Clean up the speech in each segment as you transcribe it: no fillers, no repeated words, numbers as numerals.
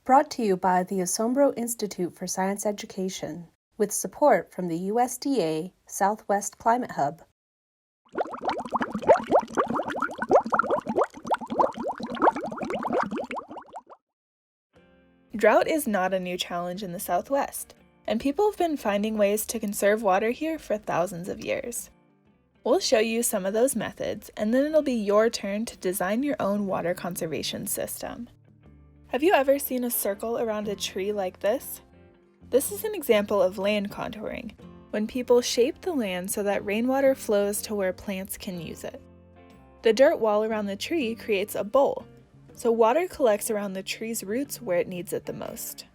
Brought to you by the Asombro Institute for Science Education, with support from the USDA Southwest Climate Hub. Drought is not a new challenge in the Southwest, and people have been finding ways to conserve water here for thousands of years. We'll show you some of those methods, and then it'll be your turn to design your own water conservation system. Have you ever seen a circle around a tree like this? This is an example of land contouring, when people shape the land so that rainwater flows to where plants can use it. The dirt wall around the tree creates a bowl, so water collects around the tree's roots where it needs it the most.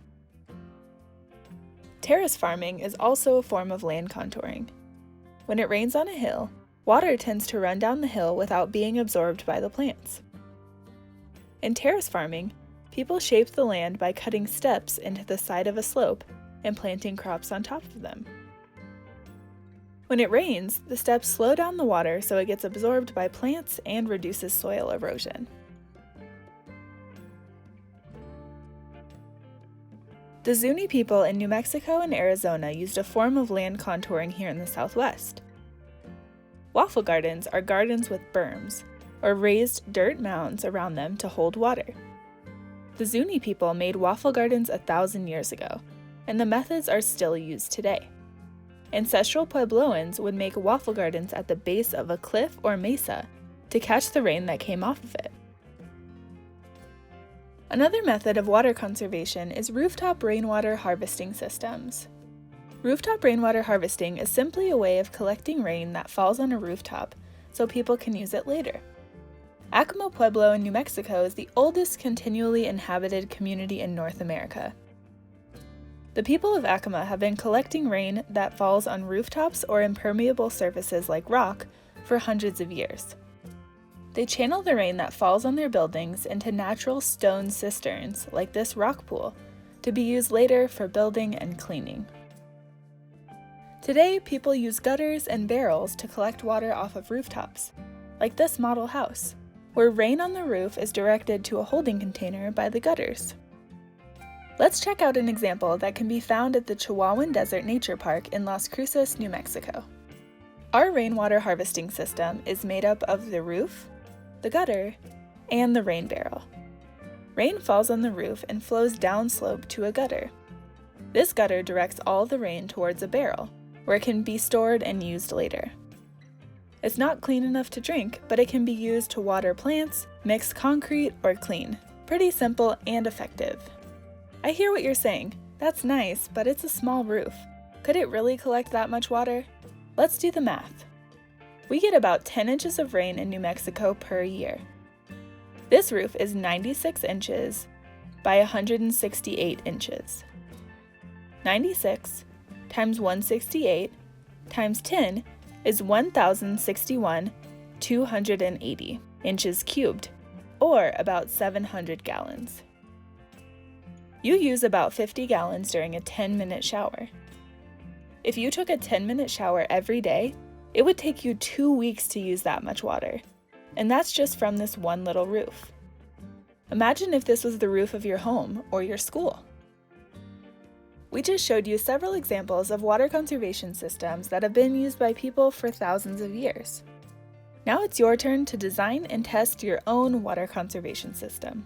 Terrace farming is also a form of land contouring. When it rains on a hill, water tends to run down the hill without being absorbed by the plants. In terrace farming, people shape the land by cutting steps into the side of a slope and planting crops on top of them. When it rains, the steps slow down the water so it gets absorbed by plants and reduces soil erosion. The Zuni people in New Mexico and Arizona used a form of land contouring here in the Southwest. Waffle gardens are gardens with berms, or raised dirt mounds around them to hold water. The Zuni people made waffle gardens 1,000 years ago, and the methods are still used today. Ancestral Puebloans would make waffle gardens at the base of a cliff or mesa to catch the rain that came off of it. Another method of water conservation is rooftop rainwater harvesting systems. Rooftop rainwater harvesting is simply a way of collecting rain that falls on a rooftop so people can use it later. Acoma Pueblo in New Mexico is the oldest continually inhabited community in North America. The people of Acoma have been collecting rain that falls on rooftops or impermeable surfaces like rock for hundreds of years. They channel the rain that falls on their buildings into natural stone cisterns like this rock pool to be used later for building and cleaning. Today, people use gutters and barrels to collect water off of rooftops, like this model house, where rain on the roof is directed to a holding container by the gutters. Let's check out an example that can be found at the Chihuahuan Desert Nature Park in Las Cruces, New Mexico. Our rainwater harvesting system is made up of the roof, the gutter, and the rain barrel. Rain falls on the roof and flows downslope to a gutter. This gutter directs all the rain towards a barrel, where it can be stored and used later. It's not clean enough to drink, but it can be used to water plants, mix concrete, or clean. Pretty simple and effective. I hear what you're saying. That's nice, but it's a small roof. Could it really collect that much water? Let's do the math. We get about 10 inches of rain in New Mexico per year. This roof is 96 inches by 168 inches. 96 times 168 times 10 is 1,061,280 inches cubed, or about 700 gallons. You use about 50 gallons during a 10-minute shower. If you took a 10-minute shower every day, it would take you 2 weeks to use that much water, and that's just from this one little roof. Imagine if this was the roof of your home or your school. We just showed you several examples of water conservation systems that have been used by people for thousands of years. Now it's your turn to design and test your own water conservation system.